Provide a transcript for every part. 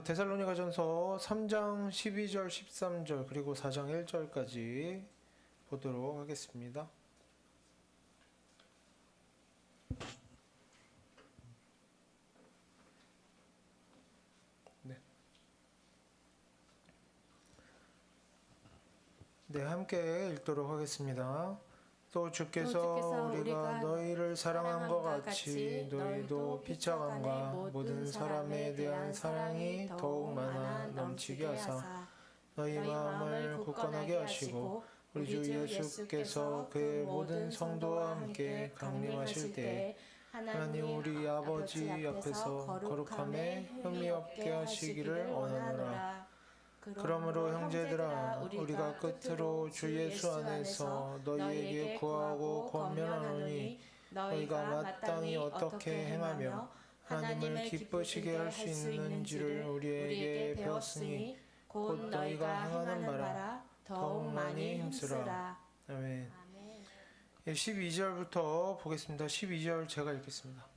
자, 데살로니가전서 3장 12절 13절 그리고 4장 1절까지 보도록 하겠습니다. 네, 함께 읽도록 하겠습니다. 또 주께서 우리가 너희를 사랑한 것 같이 너희도 피차감과 모든 사람에 대한 사랑이 더욱 많아 넘치게 하사 너희 마음을 굳건하게 하시고 우리 주 예수께서 그의 모든 성도와 함께 강림하실 때 하나님 우리 아버지 앞에서 거룩함에 흠이 없게 하시기를 원하노라. 그러므로 형제들아 우리가 끝으로 주 예수 안에서 너희에게 구하고 권면하노니 너희가 마땅히 어떻게 행하며 하나님을 기쁘시게 할 수 있는지를 우리에게 배웠으니 곧 너희가 행하는 바라 더욱 많이 힘쓰라. 아멘. 12절부터 보겠습니다. 12절 제가 읽겠습니다.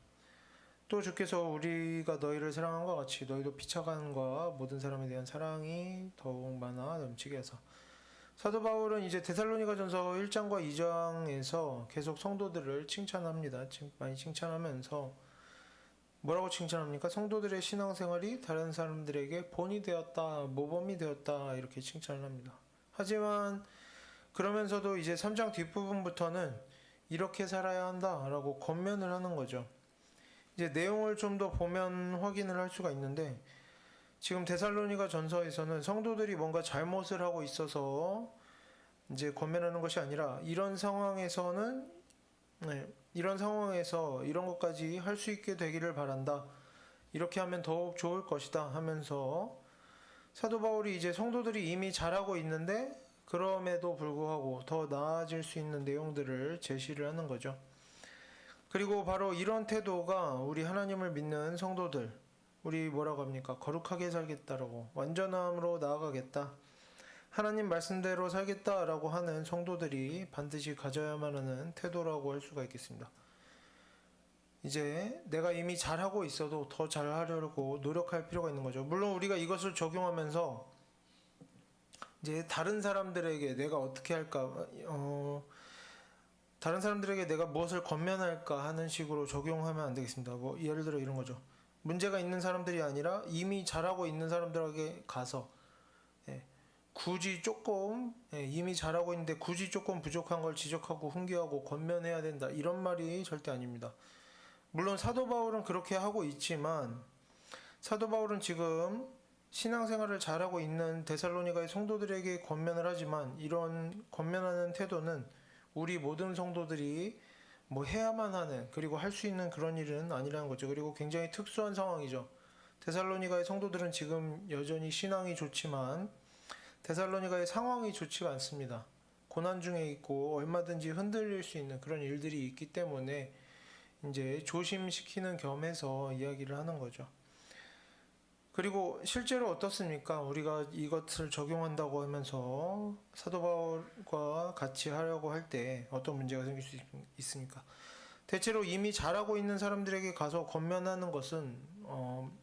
또 주께서 우리가 너희를 사랑한 것 같이 너희도 피차간과 모든 사람에 대한 사랑이 더욱 많아 넘치게 해서. 사도 바울은 이제 데살로니가전서 1장과 2장에서 계속 성도들을 칭찬합니다. 많이 칭찬하면서 뭐라고 칭찬합니까? 성도들의 신앙생활이 다른 사람들에게 본이 되었다, 모범이 되었다 이렇게 칭찬을 합니다. 하지만 그러면서도 이제 3장 뒷부분부터는 이렇게 살아야 한다라고 권면을 하는 거죠. 이제 내용을 좀 더 보면 확인을 할 수가 있는데, 지금 데살로니가 전서에서는 성도들이 뭔가 잘못을 하고 있어서 이제 권면하는 것이 아니라 이런 상황에서는 이런 상황에서 이런 것까지 할 수 있게 되기를 바란다. 이렇게 하면 더욱 좋을 것이다 하면서 사도 바울이 이제 성도들이 이미 잘하고 있는데 그럼에도 불구하고 더 나아질 수 있는 내용들을 제시를 하는 거죠. 그리고 바로 이런 태도가 우리 하나님을 믿는 성도들, 우리 뭐라고 합니까? 거룩하게 살겠다라고, 완전함으로 나아가겠다, 하나님 말씀대로 살겠다라고 하는 성도들이 반드시 가져야만 하는 태도라고 할 수가 있겠습니다. 이제 내가 이미 잘하고 있어도 더 잘하려고 노력할 필요가 있는 거죠. 물론 우리가 이것을 적용하면서 이제 다른 사람들에게 내가 어떻게 할까, 다른 사람들에게 내가 무엇을 권면할까 하는 식으로 적용하면 안 되겠습니다. 뭐 예를 들어 이런 거죠. 문제가 있는 사람들이 아니라 이미 잘하고 있는 사람들에게 가서 굳이 조금 이미 잘하고 있는데 굳이 조금 부족한 걸 지적하고 훈계하고 권면해야 된다, 이런 말이 절대 아닙니다. 물론 사도 바울은 그렇게 하고 있지만 사도 바울은 지금 신앙생활을 잘하고 있는 데살로니가의 성도들에게 권면을 하지만 이런 권면하는 태도는 우리 모든 성도들이 뭐 해야만 하는, 그리고 할 수 있는 그런 일은 아니라는 거죠. 그리고 굉장히 특수한 상황이죠. 데살로니가의 성도들은 지금 여전히 신앙이 좋지만 데살로니가의 상황이 좋지가 않습니다. 고난 중에 있고 얼마든지 흔들릴 수 있는 그런 일들이 있기 때문에 이제 조심시키는 겸해서 이야기를 하는 거죠. 그리고 실제로 어떻습니까? 우리가 이것을 적용한다고 하면서 사도 바울과 같이 하려고 할 때 어떤 문제가 생길 수 있습니까? 대체로 이미 잘하고 있는 사람들에게 가서 권면하는 것은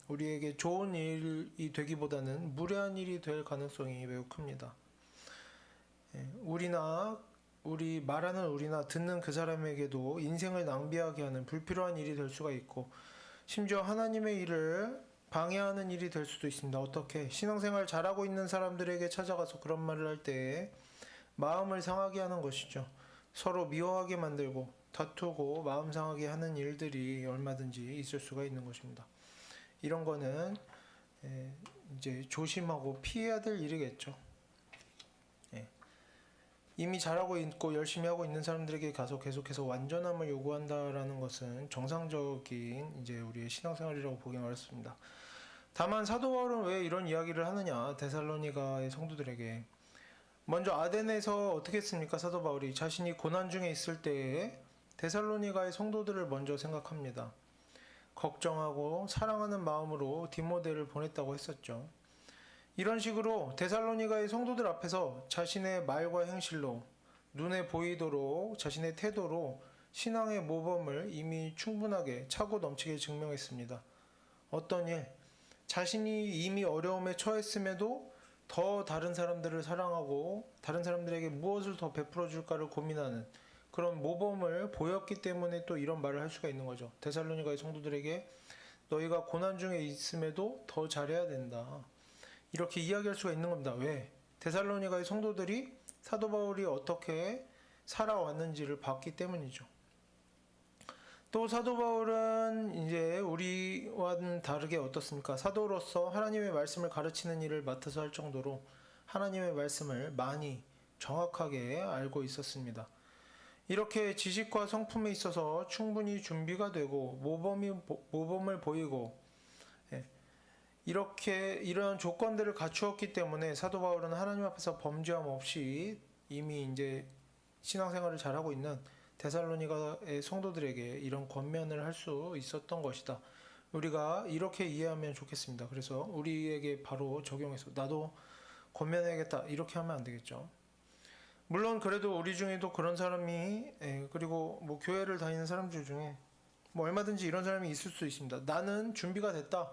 우리에게 좋은 일이 되기보다는 무례한 일이 될 가능성이 매우 큽니다. 우리 말하는 우리나 듣는 그 사람에게도 인생을 낭비하게 하는 불필요한 일이 될 수가 있고, 심지어 하나님의 일을 방해하는 일이 될 수도 있습니다. 어떻게? 신앙생활 잘하고 있는 사람들에게 찾아가서 그런 말을 할 때 마음을 상하게 하는 것이죠. 서로 미워하게 만들고 다투고 마음 상하게 하는 일들이 얼마든지 있을 수가 있는 것입니다. 이런 거는 이제 조심하고 피해야 될 일이겠죠. 이미 잘하고 있고 열심히 하고 있는 사람들에게 가서 계속해서 완전함을 요구한다라는 것은 정상적인 이제 우리의 신앙생활이라고 보기 어렵습니다. 다만 사도 바울은 왜 이런 이야기를 하느냐, 데살로니가의 성도들에게. 먼저 아덴에서 어떻게 했습니까? 사도 바울이 자신이 고난 중에 있을 때에 데살로니가의 성도들을 먼저 생각합니다. 걱정하고 사랑하는 마음으로 디모데를 보냈다고 했었죠. 이런 식으로 데살로니가의 성도들 앞에서 자신의 말과 행실로, 눈에 보이도록 자신의 태도로 신앙의 모범을 이미 충분하게 차고 넘치게 증명했습니다. 어떤 일? 자신이 이미 어려움에 처했음에도 더 다른 사람들을 사랑하고 다른 사람들에게 무엇을 더 베풀어 줄까를 고민하는 그런 모범을 보였기 때문에 또 이런 말을 할 수가 있는 거죠. 데살로니가의 성도들에게 너희가 고난 중에 있음에도 더 잘해야 된다. 이렇게 이야기할 수가 있는 겁니다. 왜? 데살로니가의 성도들이 사도 바울이 어떻게 살아왔는지를 봤기 때문이죠. 또 사도 바울은 이제 우리와는 다르게 어떻습니까? 사도로서 하나님의 말씀을 가르치는 일을 맡아서 할 정도로 하나님의 말씀을 많이 정확하게 알고 있었습니다. 이렇게 지식과 성품에 있어서 충분히 준비가 되고 모범을 보이고 이렇게 이러한 조건들을 갖추었기 때문에 사도 바울은 하나님 앞에서 범죄함 없이 이미 이제 신앙생활을 잘하고 있는 데살로니가의 성도들에게 이런 권면을 할 수 있었던 것이다. 우리가 이렇게 이해하면 좋겠습니다. 그래서 우리에게 바로 적용해서 나도 권면해야겠다 이렇게 하면 안 되겠죠. 물론 그래도 우리 중에도 그런 사람이 그리고 뭐 교회를 다니는 사람들 중에 뭐 얼마든지 이런 사람이 있을 수 있습니다. 나는 준비가 됐다.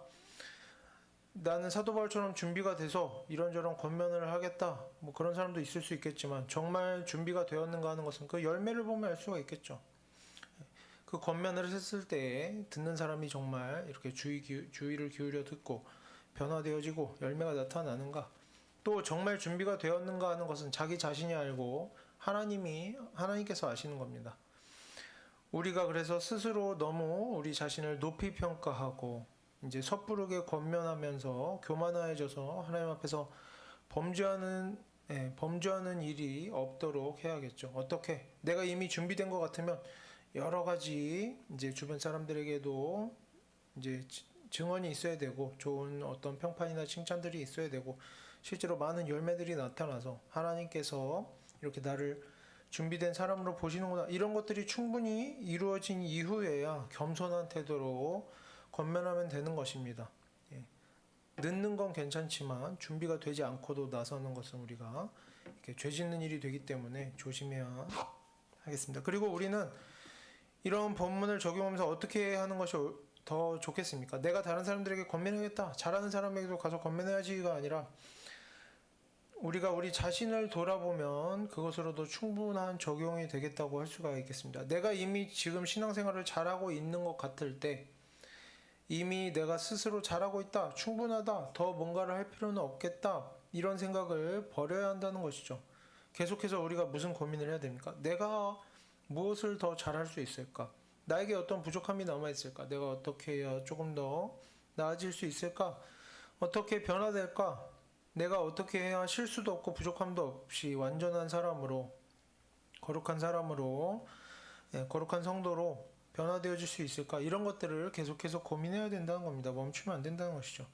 나는 사도 바울처럼 준비가 돼서 이런저런 권면을 하겠다. 뭐 그런 사람도 있을 수 있겠지만 정말 준비가 되었는가 하는 것은 그 열매를 보면 알 수가 있겠죠. 그 권면을 했을 때 듣는 사람이 정말 이렇게 주의를 기울여 듣고 변화되어지고 열매가 나타나는가. 또 정말 준비가 되었는가 하는 것은 자기 자신이 알고 하나님께서 아시는 겁니다. 우리가 그래서 스스로 너무 우리 자신을 높이 평가하고 이제 섣부르게 권면하면서 교만해져서 하나님 앞에서 범죄하는 일이 없도록 해야겠죠. 어떻게? 내가 이미 준비된 것 같으면 여러 가지 이제 주변 사람들에게도 이제 증언이 있어야 되고 좋은 어떤 평판이나 칭찬들이 있어야 되고 실제로 많은 열매들이 나타나서 하나님께서 이렇게 나를 준비된 사람으로 보시는구나 이런 것들이 충분히 이루어진 이후에야 겸손한 태도로 권면하면 되는 것입니다. 늦는 건 괜찮지만 준비가 되지 않고도 나서는 것은 우리가 이렇게 죄 짓는 일이 되기 때문에 조심해야 하겠습니다. 그리고 우리는 이런 본문을 적용하면서 어떻게 하는 것이 더 좋겠습니까? 내가 다른 사람들에게 권면하겠다. 잘하는 사람에게도 가서 권면해야지가 아니라 우리가 우리 자신을 돌아보면 그것으로도 충분한 적용이 되겠다고 할 수가 있겠습니다. 내가 이미 지금 신앙생활을 잘하고 있는 것 같을 때 이미 내가 스스로 잘하고 있다, 충분하다, 더 뭔가를 할 필요는 없겠다 이런 생각을 버려야 한다는 것이죠. 계속해서 우리가 무슨 고민을 해야 됩니까? 내가 무엇을 더 잘할 수 있을까? 나에게 어떤 부족함이 남아있을까? 내가 어떻게 해야 조금 더 나아질 수 있을까? 어떻게 변화될까? 내가 어떻게 해야 실수도 없고 부족함도 없이 완전한 사람으로 거룩한 성도로 변화되어질 수 있을까? 이런 것들을 계속해서 고민해야 된다는 겁니다. 멈추면 안 된다는 것이죠.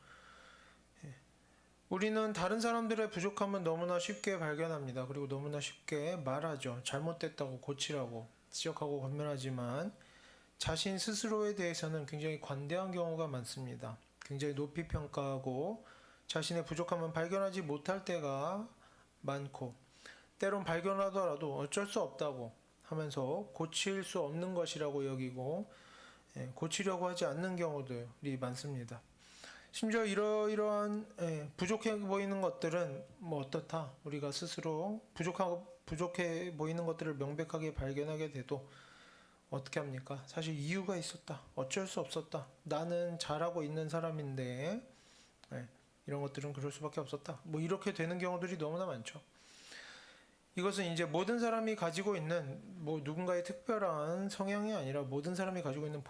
우리는 다른 사람들의 부족함은 너무나 쉽게 발견합니다. 그리고 너무나 쉽게 말하죠. 잘못됐다고 고치라고 지적하고 권면하지만 자신 스스로에 대해서는 굉장히 관대한 경우가 많습니다. 굉장히 높이 평가하고 자신의 부족함은 발견하지 못할 때가 많고 때론 발견하더라도 어쩔 수 없다고 하면서 고칠 수 없는 것이라고 여기고 고치려고 하지 않는 경우들이 많습니다. 심지어 이러한 부족해 보이는 것들은 뭐 어떻다 우리가 스스로 부족해 보이는 것들을 명백하게 발견하게 돼도 어떻게 합니까? 사실 이유가 있었다. 어쩔 수 없었다. 나는 잘하고 있는 사람인데 이런 것들은 그럴 수밖에 없었다. 뭐 이렇게 되는 경우들이 너무나 많죠. 이것은 이제 모든 사람이 가지고 있는 뭐 누군가의 특별한 성향이 아니라 모든 사람이 가지고 있는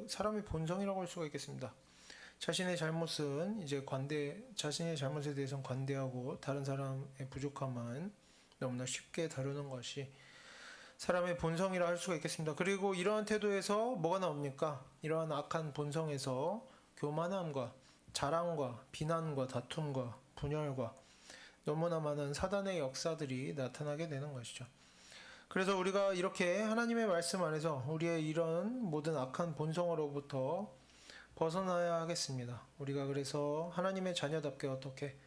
사람의 본성이라고 할 수가 있겠습니다. 자신의 잘못은 이제 자신의 잘못에 대해서는 관대하고 다른 사람의 부족함은 너무나 쉽게 다루는 것이 사람의 본성이라 할 수가 있겠습니다. 그리고 이러한 태도에서 뭐가 나옵니까? 이러한 악한 본성에서 교만함과 자랑과 비난과 다툼과 분열과 너무나 많은 사단의 역사들이 나타나게 되는 것이죠. 그래서 우리가 이렇게 하나님의 말씀 안에서 우리의 이런 모든 악한 본성으로부터 벗어나야 하겠습니다. 우리가 그래서 하나님의 자녀답게 어떻게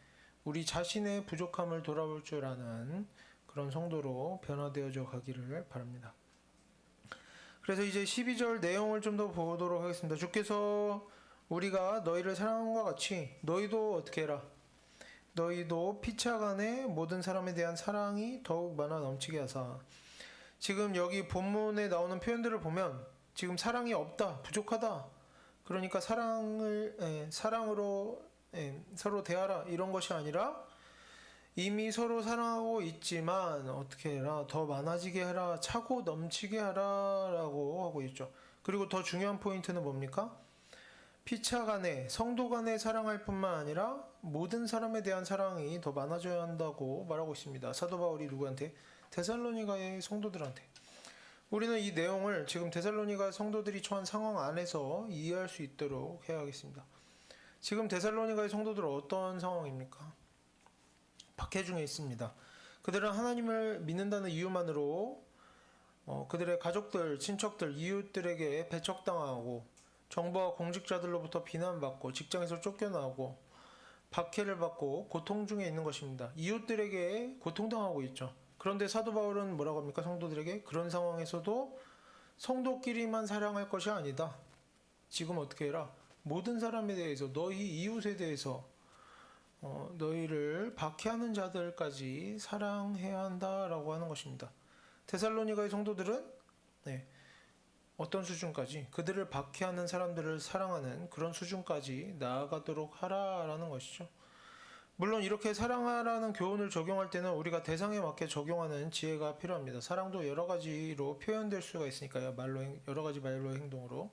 우리 자신의 부족함을 돌아볼 줄 아는 그런 성도로 변화되어져 가기를 바랍니다. 그래서 이제 12절 내용을 좀 더 보도록 하겠습니다. 주께서 우리가 너희를 사랑한 것 같이 너희도 어떻게 해라. 너희도 피차간에 모든 사람에 대한 사랑이 더욱 많아 넘치게 하사. 지금 여기 본문에 나오는 표현들을 보면 지금 사랑이 없다, 부족하다. 그러니까 사랑으로 서로 대하라 이런 것이 아니라 이미 서로 사랑하고 있지만 어떻게 해라, 더 많아지게 해라, 차고 넘치게 하라라고 하고 있죠. 그리고 더 중요한 포인트는 뭡니까? 피차 간에, 성도 간에 사랑할 뿐만 아니라 모든 사람에 대한 사랑이 더 많아져야 한다고 말하고 있습니다. 사도 바울이 누구한테? 데살로니가의 성도들한테. 우리는 이 내용을 지금 데살로니가 성도들이 처한 상황 안에서 이해할 수 있도록 해야겠습니다. 지금 데살로니가의 성도들은 어떤 상황입니까? 박해 중에 있습니다. 그들은 하나님을 믿는다는 이유만으로 그들의 가족들, 친척들, 이웃들에게 배척당하고 정부와 공직자들로부터 비난받고 직장에서 쫓겨나고 박해를 받고 고통 중에 있는 것입니다. 이웃들에게 고통당하고 있죠. 그런데 사도 바울은 뭐라고 합니까? 성도들에게 그런 상황에서도 성도끼리만 사랑할 것이 아니다. 지금 어떻게 해라? 모든 사람에 대해서, 너희 이웃에 대해서 너희를 박해하는 자들까지 사랑해야 한다라고 하는 것입니다. 데살로니가의 성도들은 어떤 수준까지? 그들을 박해하는 사람들을 사랑하는 그런 수준까지 나아가도록 하라라는 것이죠. 물론 이렇게 사랑하라는 교훈을 적용할 때는 우리가 대상에 맞게 적용하는 지혜가 필요합니다. 사랑도 여러 가지로 표현될 수가 있으니까요. 여러 가지 말로 행동으로.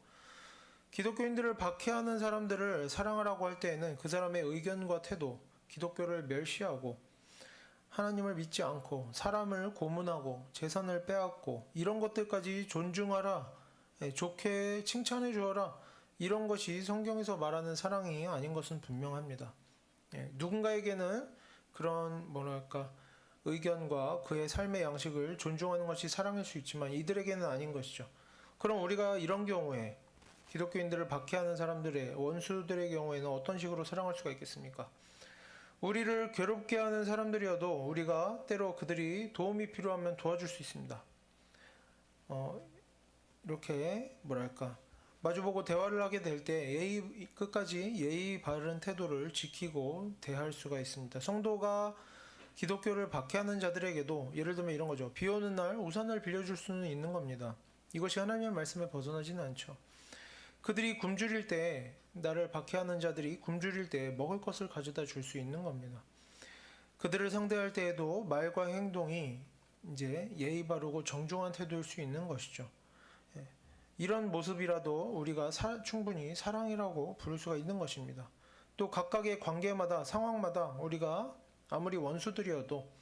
기독교인들을 박해하는 사람들을 사랑하라고 할 때에는 그 사람의 의견과 태도, 기독교를 멸시하고 하나님을 믿지 않고 사람을 고문하고 재산을 빼앗고 이런 것들까지 존중하라, 좋게 칭찬해 주어라, 이런 것이 성경에서 말하는 사랑이 아닌 것은 분명합니다. 누군가에게는 그런 의견과 그의 삶의 양식을 존중하는 것이 사랑일 수 있지만 이들에게는 아닌 것이죠. 그럼 우리가 이런 경우에 기독교인들을 박해하는 사람들의 원수들의 경우에는 어떤 식으로 사랑할 수가 있겠습니까? 우리를 괴롭게 하는 사람들이어도 우리가 때로 그들이 도움이 필요하면 도와줄 수 있습니다. 이렇게 마주보고 대화를 하게 될 때 끝까지 예의 바른 태도를 지키고 대할 수가 있습니다. 성도가 기독교를 박해하는 자들에게도 예를 들면 이런 거죠. 비 오는 날 우산을 빌려줄 수는 있는 겁니다. 이것이 하나님의 말씀에 벗어나지는 않죠. 그들이 굶주릴 때, 나를 박해하는 자들이 굶주릴 때 먹을 것을 가져다 줄 수 있는 겁니다. 그들을 상대할 때에도 말과 행동이 이제 예의 바르고 정중한 태도일 수 있는 것이죠. 이런 모습이라도 우리가 충분히 사랑이라고 부를 수가 있는 것입니다. 또 각각의 관계마다, 상황마다 우리가 아무리 원수들이어도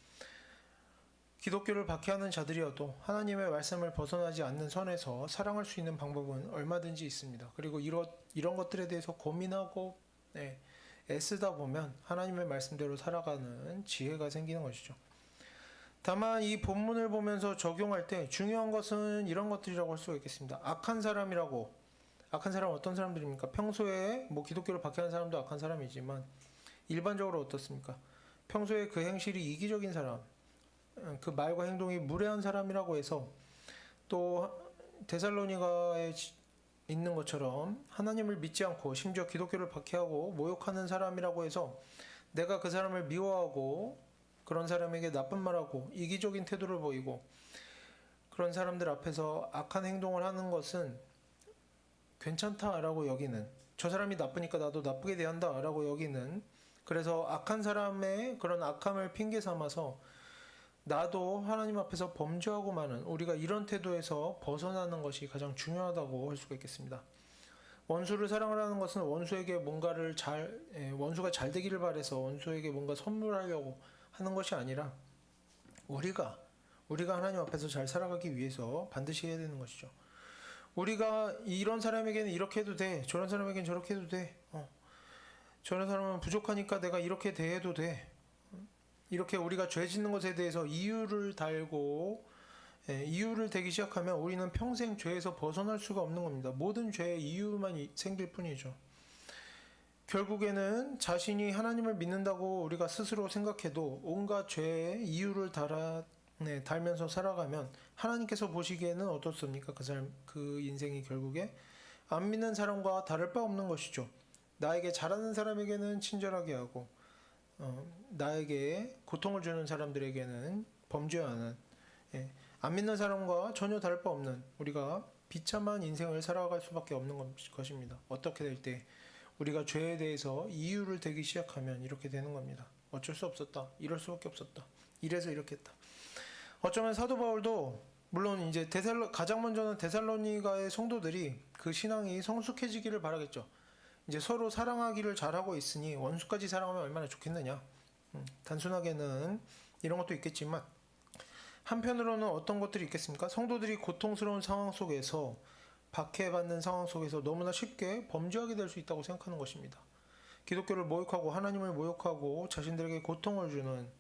기독교를 박해하는 자들이어도 하나님의 말씀을 벗어나지 않는 선에서 사랑할 수 있는 방법은 얼마든지 있습니다. 그리고 이런 것들에 대해서 고민하고 애쓰다 보면 하나님의 말씀대로 살아가는 지혜가 생기는 것이죠. 다만 이 본문을 보면서 적용할 때 중요한 것은 이런 것들이라고 할 수가 있겠습니다. 악한 사람은 어떤 사람들입니까? 평소에 기독교를 박해하는 사람도 악한 사람이지만 일반적으로 어떻습니까? 평소에 그 행실이 이기적인 사람, 그 말과 행동이 무례한 사람이라고 해서 또 데살로니가에 있는 것처럼 하나님을 믿지 않고 심지어 기독교를 박해하고 모욕하는 사람이라고 해서 내가 그 사람을 미워하고 그런 사람에게 나쁜 말하고 이기적인 태도를 보이고 그런 사람들 앞에서 악한 행동을 하는 것은 괜찮다라고 여기는, 저 사람이 나쁘니까 나도 나쁘게 대한다라고 여기는, 그래서 악한 사람의 그런 악함을 핑계 삼아서 나도 하나님 앞에서 범죄하고 마는, 우리가 이런 태도에서 벗어나는 것이 가장 중요하다고 할 수가 있겠습니다. 원수를 사랑하라는 것은 원수에게 원수가 잘 되기를 바라서 원수에게 뭔가 선물하려고 하는 것이 아니라 우리가 하나님 앞에서 잘 살아가기 위해서 반드시 해야 되는 것이죠. 우리가 이런 사람에게는 이렇게 해도 돼, 저런 사람에게는 저렇게 해도 돼, 저런 사람은 부족하니까 내가 이렇게 대해도 돼, 이렇게 우리가 죄 짓는 것에 대해서 이유를 대기 시작하면 우리는 평생 죄에서 벗어날 수가 없는 겁니다. 모든 죄의 이유만 생길 뿐이죠. 결국에는 자신이 하나님을 믿는다고 우리가 스스로 생각해도 온갖 죄의 이유를 달면서 살아가면 하나님께서 보시기에는 어떻습니까? 그 인생이 결국에 안 믿는 사람과 다를 바 없는 것이죠. 나에게 잘하는 사람에게는 친절하게 하고 나에게 고통을 주는 사람들에게는 범죄하는, 예, 안 믿는 사람과 전혀 다를 바 없는 우리가 비참한 인생을 살아갈 수밖에 없는 것입니다. 어떻게 될 때 우리가 죄에 대해서 이유를 대기 시작하면 이렇게 되는 겁니다. 어쩔 수 없었다. 이럴 수밖에 없었다. 이래서 이렇게 했다. 어쩌면 사도 바울도 물론 이제 가장 먼저는 데살로니가의 성도들이 그 신앙이 성숙해지기를 바라겠죠. 이제 서로 사랑하기를 잘하고 있으니 원수까지 사랑하면 얼마나 좋겠느냐. 단순하게는 이런 것도 있겠지만 한편으로는 어떤 것들이 있겠습니까? 성도들이 고통스러운 상황 속에서 박해받는 상황 속에서 너무나 쉽게 범죄하게 될 수 있다고 생각하는 것입니다. 기독교를 모욕하고 하나님을 모욕하고 자신들에게 고통을 주는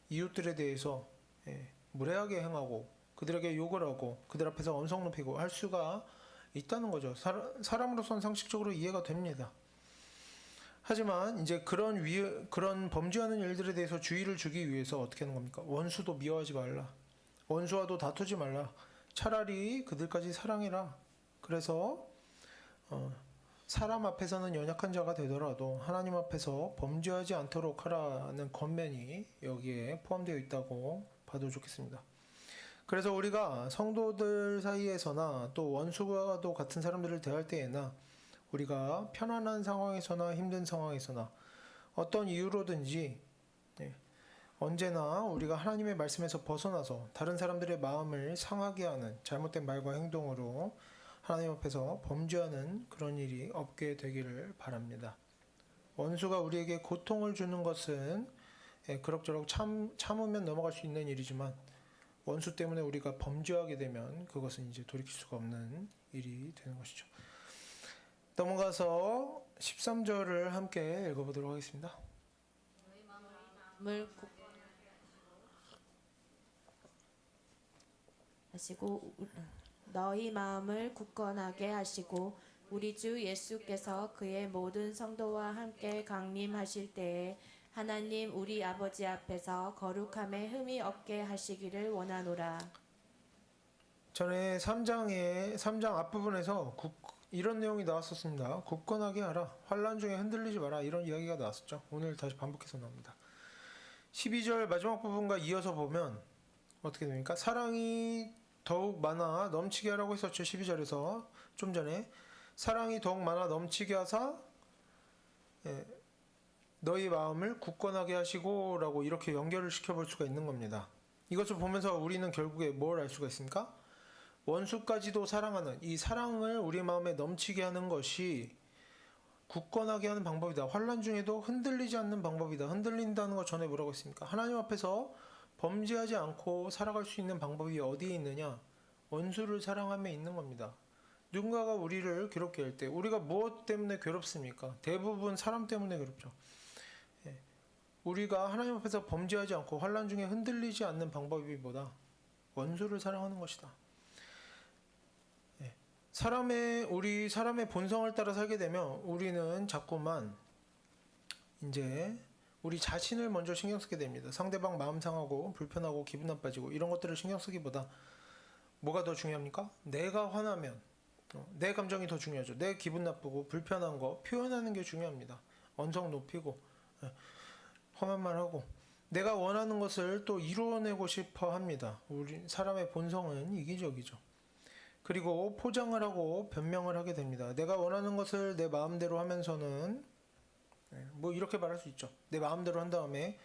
이웃들에 대해서 무례하게 행하고 그들에게 욕을 하고 그들 앞에서 언성 높이고 할 수가 있다는 거죠. 사람으로서는 상식적으로 이해가 됩니다. 하지만 이제 그런 범죄하는 일들에 대해서 주의를 주기 위해서 어떻게 하는 겁니까? 원수도 미워하지 말라. 원수와도 다투지 말라. 차라리 그들까지 사랑해라. 그래서 사람 앞에서는 연약한 자가 되더라도 하나님 앞에서 범죄하지 않도록 하라는 권면이 여기에 포함되어 있다고 봐도 좋겠습니다. 그래서 우리가 성도들 사이에서나 또 원수와도 같은 사람들을 대할 때에나 우리가 편안한 상황에서나 힘든 상황에서나 어떤 이유로든지 언제나 우리가 하나님의 말씀에서 벗어나서 다른 사람들의 마음을 상하게 하는 잘못된 말과 행동으로 하나님 앞에서 범죄하는 그런 일이 없게 되기를 바랍니다. 원수가 우리에게 고통을 주는 것은 그럭저럭 참으면 넘어갈 수 있는 일이지만 원수 때문에 우리가 범죄하게 되면 그것은 이제 돌이킬 수가 없는 일이 되는 것이죠. 넘어가서 13절을 함께 읽어보도록 하겠습니다. 너희 마음을 굳건하게 하시고 우리 주 예수께서 그의 모든 성도와 함께 강림하실 때에 하나님 우리 아버지 앞에서 거룩함에 흠이 없게 하시기를 원하노라. 전에 3장 앞부분에서 이런 내용이 나왔었습니다. 굳건하게 하라. 환난 중에 흔들리지 마라. 이런 이야기가 나왔었죠. 오늘 다시 반복해서 나옵니다. 12절 마지막 부분과 이어서 보면 어떻게 됩니까? 사랑이 더욱 많아 넘치게 하라고 했었죠. 12절에서 좀 전에 사랑이 더욱 많아 넘치게 하사 너희 마음을 굳건하게 하시고 라고 이렇게 연결을 시켜볼 수가 있는 겁니다. 이것을 보면서 우리는 결국에 뭘 알 수가 있습니까? 원수까지도 사랑하는 이 사랑을 우리 마음에 넘치게 하는 것이 굳건하게 하는 방법이다. 환난 중에도 흔들리지 않는 방법이다. 흔들린다는 거 전에 뭐라고 했습니까? 하나님 앞에서 범죄하지 않고 살아갈 수 있는 방법이 어디에 있느냐? 원수를 사랑함에 있는 겁니다. 누군가가 우리를 괴롭게 할 때 우리가 무엇 때문에 괴롭습니까? 대부분 사람 때문에 괴롭죠. 우리가 하나님 앞에서 범죄하지 않고 환난 중에 흔들리지 않는 방법이 뭐다? 원수를 사랑하는 것이다. 사람의 본성을 따라 살게 되면 우리는 자꾸만 이제 우리 자신을 먼저 신경 쓰게 됩니다. 상대방 마음 상하고 불편하고 기분 나빠지고 이런 것들을 신경 쓰기보다 뭐가 더 중요합니까? 내가 화나면 내 감정이 더 중요하죠. 내 기분 나쁘고 불편한 거 표현하는 게 중요합니다. 언성 높이고 험한 말 하고 내가 원하는 것을 또 이루어내고 싶어 합니다. 우리 사람의 본성은 이기적이죠. 그리고 포장을 하고 변명을 하게 됩니다. 내가 원하는 것을 내 마음대로 하면서는 뭐 이렇게 말할 수 있죠. 내 마음대로 한 다음에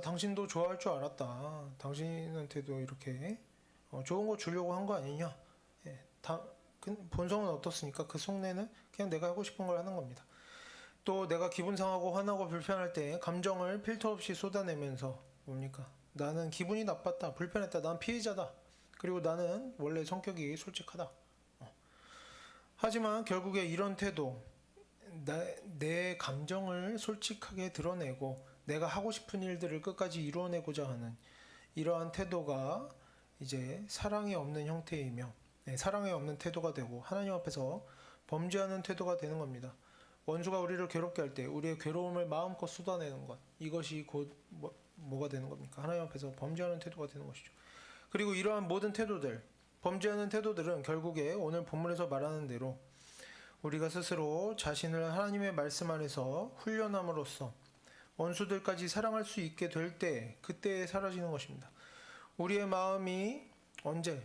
당신도 좋아할 줄 알았다. 당신한테도 이렇게 좋은 거 주려고 한 거 아니냐. 본성은 어떻습니까? 그 속내는 그냥 내가 하고 싶은 걸 하는 겁니다. 또 내가 기분 상하고 화나고 불편할 때 감정을 필터 없이 쏟아내면서 뭡니까? 나는 기분이 나빴다. 불편했다. 난 피해자다. 그리고 나는 원래 성격이 솔직하다. 하지만 결국에 이런 태도, 내 감정을 솔직하게 드러내고 내가 하고 싶은 일들을 끝까지 이루어내고자 하는 이러한 태도가 이제 사랑이 없는 형태이며 사랑이 없는 태도가 되고 하나님 앞에서 범죄하는 태도가 되는 겁니다. 원수가 우리를 괴롭게 할 때 우리의 괴로움을 마음껏 쏟아내는 것, 이것이 곧 뭐가 되는 겁니까? 하나님 앞에서 범죄하는 태도가 되는 것이죠. 그리고 이러한 모든 태도들, 범죄하는 태도들은 결국에 오늘 본문에서 말하는 대로 우리가 스스로 자신을 하나님의 말씀 안에서 훈련함으로써 원수들까지 사랑할 수 있게 될 때, 그때 사라지는 것입니다. 우리의 마음이 언제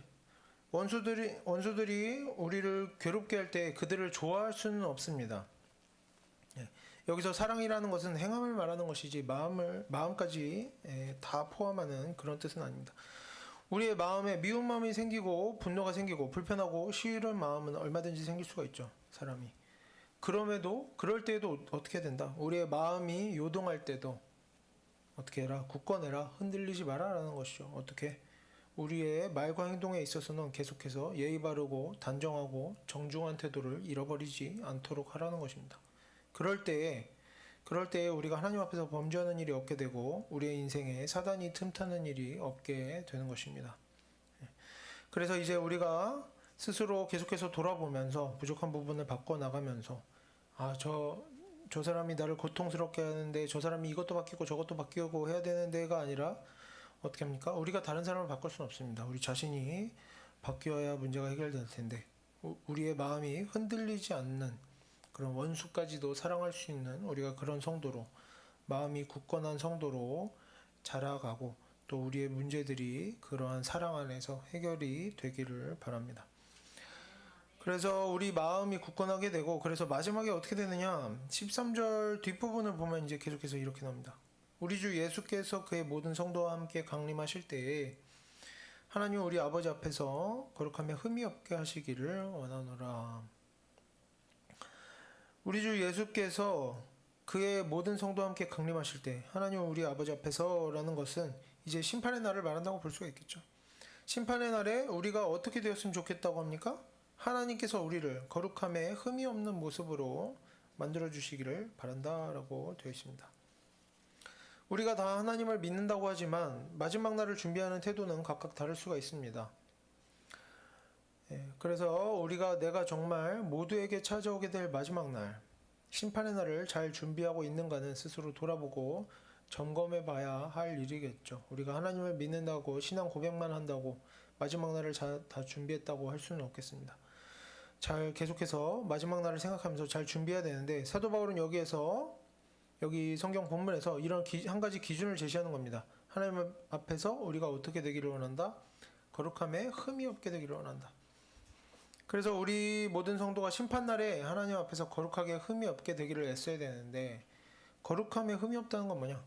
원수들이 우리를 괴롭게 할 때 그들을 좋아할 수는 없습니다. 여기서 사랑이라는 것은 행함을 말하는 것이지 마음까지 다 포함하는 그런 뜻은 아닙니다. 우리의 마음에 미운 마음이 생기고 분노가 생기고 불편하고 싫은 마음은 얼마든지 생길 수가 있죠. 사람이. 그럴 때에도 어떻게 된다? 우리의 마음이 요동할 때도 어떻게 해라? 굳건해라. 흔들리지 마라라는 것이죠. 어떻게? 우리의 말과 행동에 있어서는 계속해서 예의 바르고 단정하고 정중한 태도를 잃어버리지 않도록 하라는 것입니다. 그럴 때에 우리가 하나님 앞에서 범죄하는 일이 없게 되고 우리의 인생에 사단이 틈타는 일이 없게 되는 것입니다. 그래서 이제 우리가 스스로 계속해서 돌아보면서 부족한 부분을 바꿔나가면서 저 사람이 나를 고통스럽게 하는데 저 사람이 이것도 바뀌고 저것도 바뀌고 해야 되는 데가 아니라 어떻게 합니까? 우리가 다른 사람을 바꿀 수는 없습니다. 우리 자신이 바뀌어야 문제가 해결될 텐데 우리의 마음이 흔들리지 않는 그런 원수까지도 사랑할 수 있는 우리가 그런 성도로 마음이 굳건한 성도로 자라가고 또 우리의 문제들이 그러한 사랑 안에서 해결이 되기를 바랍니다. 그래서 우리 마음이 굳건하게 되고 그래서 마지막에 어떻게 되느냐 13절 뒷부분을 보면 이제 계속해서 이렇게 나옵니다. 우리 주 예수께서 그의 모든 성도와 함께 강림하실 때에 하나님 우리 아버지 앞에서 거룩하며 흠이 없게 하시기를 원하노라. 우리 주 예수께서 그의 모든 성도와 함께 강림하실 때 하나님 우리 아버지 앞에서라는 것은 이제 심판의 날을 말한다고 볼 수가 있겠죠. 심판의 날에 우리가 어떻게 되었으면 좋겠다고 합니까? 하나님께서 우리를 거룩함에 흠이 없는 모습으로 만들어 주시기를 바란다라고 되어 있습니다. 우리가 다 하나님을 믿는다고 하지만 마지막 날을 준비하는 태도는 각각 다를 수가 있습니다. 그래서 우리가 내가 정말 모두에게 찾아오게 될 마지막 날, 심판의 날을 잘 준비하고 있는가는 스스로 돌아보고 점검해 봐야 할 일이겠죠. 우리가 하나님을 믿는다고 신앙 고백만 한다고 마지막 날을 다 준비했다고 할 수는 없겠습니다. 잘 계속해서 마지막 날을 생각하면서 잘 준비해야 되는데 사도 바울은 여기 성경 본문에서 이런 한 가지 기준을 제시하는 겁니다. 하나님 앞에서 우리가 어떻게 되기를 원한다? 거룩함에 흠이 없게 되기를 원한다. 그래서 우리 모든 성도가 심판날에 하나님 앞에서 거룩하게 흠이 없게 되기를 애써야 되는데 거룩함에 흠이 없다는 건 뭐냐?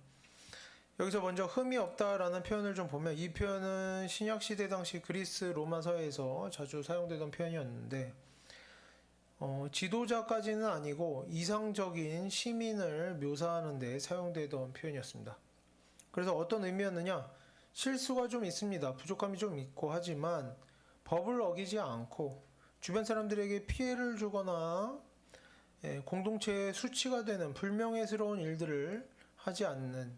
여기서 먼저 흠이 없다라는 표현을 좀 보면 이 표현은 신약시대 당시 그리스 로마 사회에서 자주 사용되던 표현이었는데 지도자까지는 아니고 이상적인 시민을 묘사하는 데 사용되던 표현이었습니다. 그래서 어떤 의미였느냐? 실수가 좀 있습니다. 부족함이 좀 있고 하지만 법을 어기지 않고 주변 사람들에게 피해를 주거나 공동체의 수치가 되는 불명예스러운 일들을 하지 않는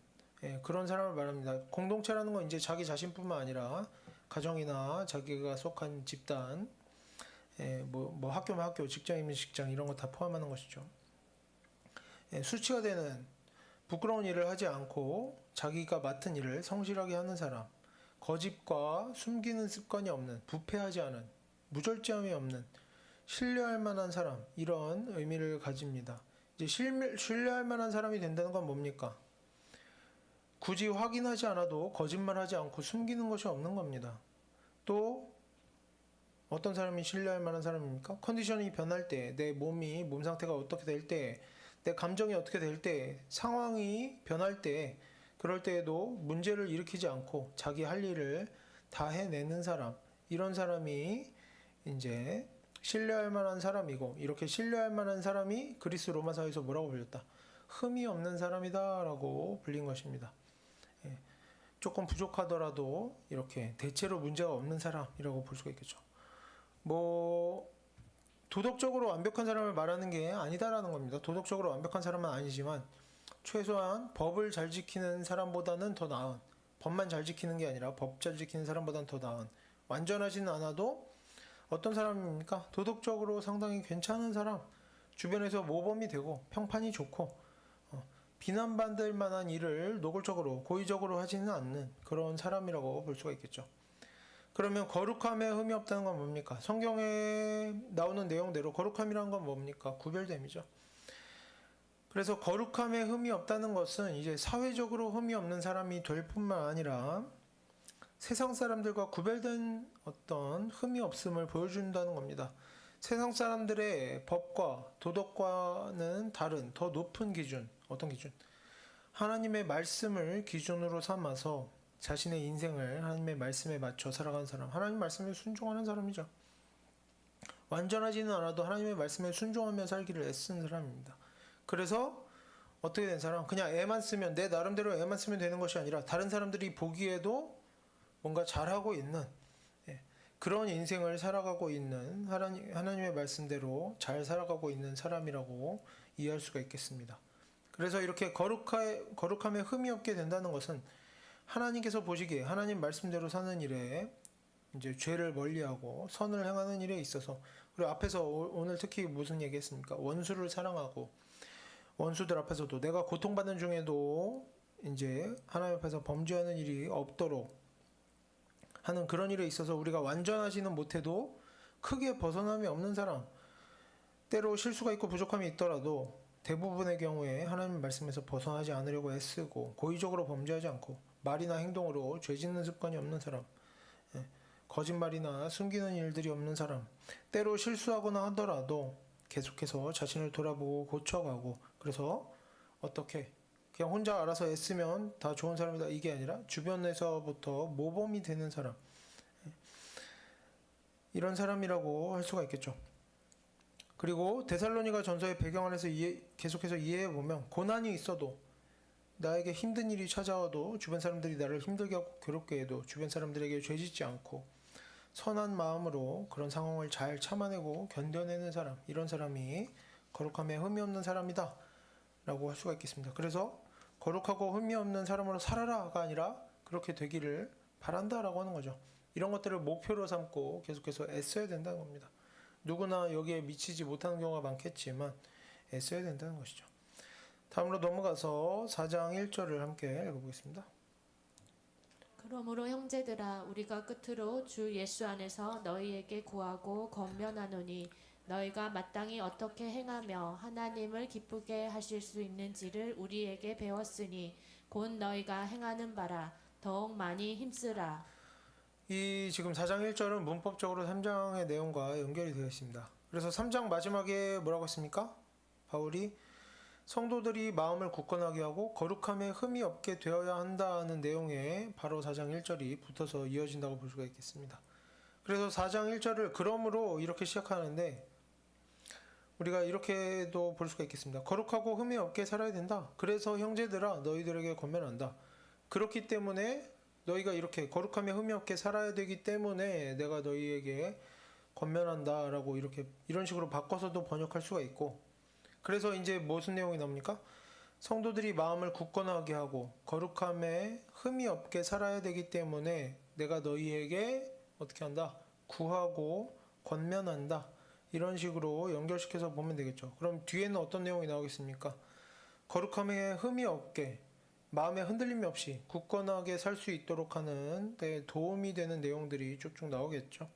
그런 사람을 말합니다. 공동체라는 건 이제 자기 자신뿐만 아니라 가정이나 자기가 속한 집단, 뭐 학교면 학교, 직장이면 직장 이런 거 다 포함하는 것이죠. 수치가 되는 부끄러운 일을 하지 않고 자기가 맡은 일을 성실하게 하는 사람, 거짓과 숨기는 습관이 없는, 부패하지 않은, 무절제함이 없는, 신뢰할 만한 사람, 이런 의미를 가집니다. 이제 신뢰할 만한 사람이 된다는 건 뭡니까? 굳이 확인하지 않아도 거짓말하지 않고 숨기는 것이 없는 겁니다. 또 어떤 사람이 신뢰할 만한 사람입니까? 컨디션이 변할 때, 내 몸 상태가 어떻게 될 때, 내 감정이 어떻게 될 때, 상황이 변할 때, 그럴 때에도 문제를 일으키지 않고 자기 할 일을 다 해내는 사람, 이런 사람이 이제 신뢰할 만한 사람이고, 이렇게 신뢰할 만한 사람이 그리스 로마 사회에서 뭐라고 불렸다? 흠이 없는 사람이다라고 불린 것입니다. 조금 부족하더라도 이렇게 대체로 문제가 없는 사람이라고 볼 수가 있겠죠. 도덕적으로 완벽한 사람을 말하는 게 아니다라는 겁니다. 도덕적으로 완벽한 사람은 아니지만 최소한 법을 잘 지키는 사람보다는 더 나은, 법만 잘 지키는 게 아니라 법 잘 지키는 사람보다는 더 나은, 완전하지는 않아도 어떤 사람입니까? 도덕적으로 상당히 괜찮은 사람, 주변에서 모범이 되고 평판이 좋고 비난받을 만한 일을 노골적으로 고의적으로 하지는 않는 그런 사람이라고 볼 수가 있겠죠. 그러면 거룩함에 흠이 없다는 건 뭡니까? 성경에 나오는 내용대로 거룩함이라는 건 뭡니까? 구별됨이죠. 그래서 거룩함에 흠이 없다는 것은 이제 사회적으로 흠이 없는 사람이 될 뿐만 아니라 세상 사람들과 구별된 어떤 흠이 없음을 보여준다는 겁니다. 세상 사람들의 법과 도덕과는 다른 더 높은 기준, 어떤 기준? 하나님의 말씀을 기준으로 삼아서 자신의 인생을 하나님의 말씀에 맞춰 살아가는 사람, 하나님 말씀에 순종하는 사람이죠. 완전하지는 않아도 하나님의 말씀에 순종하며 살기를 애쓰는 사람입니다. 그래서 어떻게 된 사람? 그냥 애만 쓰면, 내 나름대로 애만 쓰면 되는 것이 아니라 다른 사람들이 보기에도 뭔가 잘하고 있는, 그런 인생을 살아가고 있는, 하나님의 말씀대로 잘 살아가고 있는 사람이라고 이해할 수가 있겠습니다. 그래서 이렇게 거룩함에 흠이 없게 된다는 것은 하나님께서 보시기에 하나님 말씀대로 사는 일에 이제 죄를 멀리하고 선을 행하는 일에 있어서, 그리고 앞에서 오늘 특히 무슨 얘기했습니까? 원수를 사랑하고 원수들 앞에서도 내가 고통받는 중에도 이제 하나님 앞에서 범죄하는 일이 없도록 하는 그런 일에 있어서 우리가 완전하지는 못해도 크게 벗어남이 없는 사람, 때로 실수가 있고 부족함이 있더라도 대부분의 경우에 하나님 말씀에서 벗어나지 않으려고 애쓰고 고의적으로 범죄하지 않고 말이나 행동으로 죄 짓는 습관이 없는 사람, 거짓말이나 숨기는 일들이 없는 사람, 때로 실수하거나 하더라도 계속해서 자신을 돌아보고 고쳐가고, 그래서 어떻게 그냥 혼자 알아서 애쓰면 다 좋은 사람이다 이게 아니라 주변에서부터 모범이 되는 사람, 이런 사람이라고 할 수가 있겠죠. 그리고 데살로니가 전서의 배경 안에서 계속해서 이해해 보면, 고난이 있어도 나에게 힘든 일이 찾아와도 주변 사람들이 나를 힘들게 하고 괴롭게 해도 주변 사람들에게 죄짓지 않고 선한 마음으로 그런 상황을 잘 참아내고 견뎌내는 사람, 이런 사람이 거룩함에 흠이 없는 사람이다 라고 할 수가 있겠습니다. 그래서 거룩하고 흠이 없는 사람으로 살아라가 아니라 그렇게 되기를 바란다 라고 하는 거죠. 이런 것들을 목표로 삼고 계속해서 애써야 된다는 겁니다. 누구나 여기에 미치지 못하는 경우가 많겠지만 애써야 된다는 것이죠. 다음으로 넘어가서 4장 1절을 함께 읽어보겠습니다. 그러므로 형제들아, 우리가 끝으로 주 예수 안에서 너희에게 구하고 권면하노니, 너희가 마땅히 어떻게 행하며 하나님을 기쁘게 하실 수 있는지를 우리에게 배웠으니 곧 너희가 행하는 바라 더욱 많이 힘쓰라. 이 지금 4장 1절은 문법적으로 3장의 내용과 연결이 되어 있습니다. 그래서 3장 마지막에 뭐라고 했습니까? 바울이 성도들이 마음을 굳건하게 하고 거룩함에 흠이 없게 되어야 한다는 내용에 바로 4장 1절이 붙어서 이어진다고 볼 수가 있겠습니다. 그래서 4장 1절을 그러므로 이렇게 시작하는데, 우리가 이렇게도 볼 수가 있겠습니다. 거룩하고 흠이 없게 살아야 된다. 그래서 형제들아 너희들에게 권면한다. 그렇기 때문에 너희가 이렇게 거룩함에 흠이 없게 살아야 되기 때문에 내가 너희에게 권면한다 라고 이런 식으로 바꿔서도 번역할 수가 있고, 그래서 이제 무슨 내용이 나옵니까? 성도들이 마음을 굳건하게 하고 거룩함에 흠이 없게 살아야 되기 때문에 내가 너희에게 어떻게 한다? 구하고 권면한다. 이런 식으로 연결시켜서 보면 되겠죠. 그럼 뒤에는 어떤 내용이 나오겠습니까? 거룩함에 흠이 없게, 마음에 흔들림이 없이 굳건하게 살 수 있도록 하는 데 도움이 되는 내용들이 쭉쭉 나오겠죠.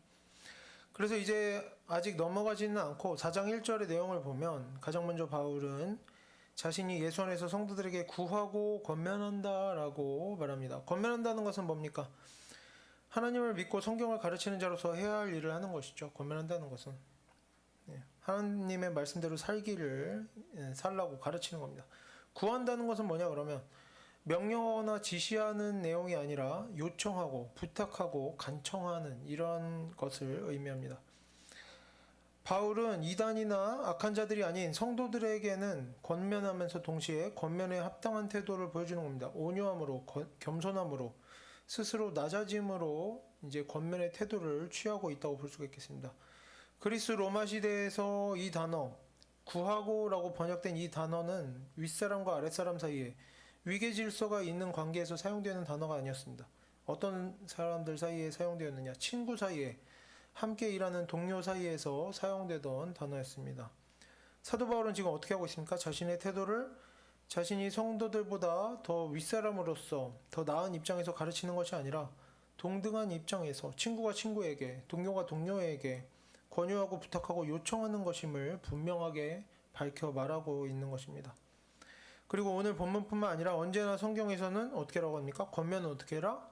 그래서 이제 아직 넘어가지는 않고 4장 1절의 내용을 보면, 가장 먼저 바울은 자신이 예수 안에서 성도들에게 구하고 권면한다라고 말합니다. 권면한다는 것은 뭡니까? 하나님을 믿고 성경을 가르치는 자로서 해야 할 일을 하는 것이죠. 권면한다는 것은 하나님의 말씀대로 살기를 살라고 가르치는 겁니다. 구한다는 것은 뭐냐 그러면 명령하거나 지시하는 내용이 아니라 요청하고 부탁하고 간청하는 이런 것을 의미합니다. 바울은 이단이나 악한 자들이 아닌 성도들에게는 권면하면서 동시에 권면에 합당한 태도를 보여주는 겁니다. 온유함으로, 겸손함으로, 스스로 낮아짐으로 이제 권면의 태도를 취하고 있다고 볼 수가 있겠습니다. 그리스 로마 시대에서 이 단어 구하고라고 번역된 이 단어는 윗사람과 아랫사람 사이에 위계 질서가 있는 관계에서 사용되는 단어가 아니었습니다. 어떤 사람들 사이에 사용되었느냐? 친구 사이에, 함께 일하는 동료 사이에서 사용되던 단어였습니다. 사도 바울은 지금 어떻게 하고 있습니까? 자신의 태도를 자신이 성도들보다 더 윗사람으로서 더 나은 입장에서 가르치는 것이 아니라 동등한 입장에서 친구가 친구에게, 동료가 동료에게 권유하고 부탁하고 요청하는 것임을 분명하게 밝혀 말하고 있는 것입니다. 그리고 오늘 본문뿐만 아니라 언제나 성경에서는 어떻게 라고 합니까? 권면은 어떻게 해라?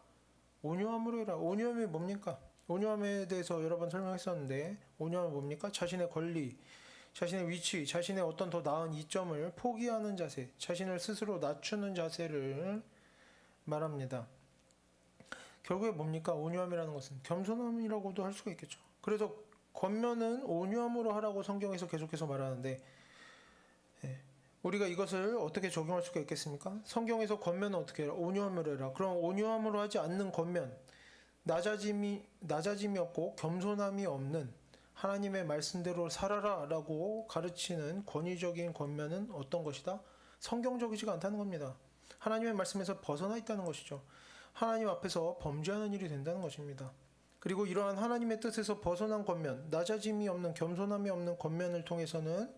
온유함으로 해라. 온유함이 뭡니까? 온유함에 대해서 여러 번 설명했었는데 온유함은 뭡니까? 자신의 권리, 자신의 위치, 자신의 어떤 더 나은 이점을 포기하는 자세, 자신을 스스로 낮추는 자세를 말합니다. 결국에 뭡니까? 온유함이라는 것은 겸손함이라고도 할 수가 있겠죠. 그래서 권면은 온유함으로 하라고 성경에서 계속해서 말하는데 우리가 이것을 어떻게 적용할 수가 있겠습니까? 성경에서 권면은 어떻게 해라? 온유함으로 해라. 그럼 온유함으로 하지 않는 권면, 낮아짐이 없고 겸손함이 없는 하나님의 말씀대로 살아라 라고 가르치는 권위적인 권면은 어떤 것이다? 성경적이지가 않다는 겁니다. 하나님의 말씀에서 벗어나 있다는 것이죠. 하나님 앞에서 범죄하는 일이 된다는 것입니다. 그리고 이러한 하나님의 뜻에서 벗어난 권면, 낮아짐이 없는 겸손함이 없는 권면을 통해서는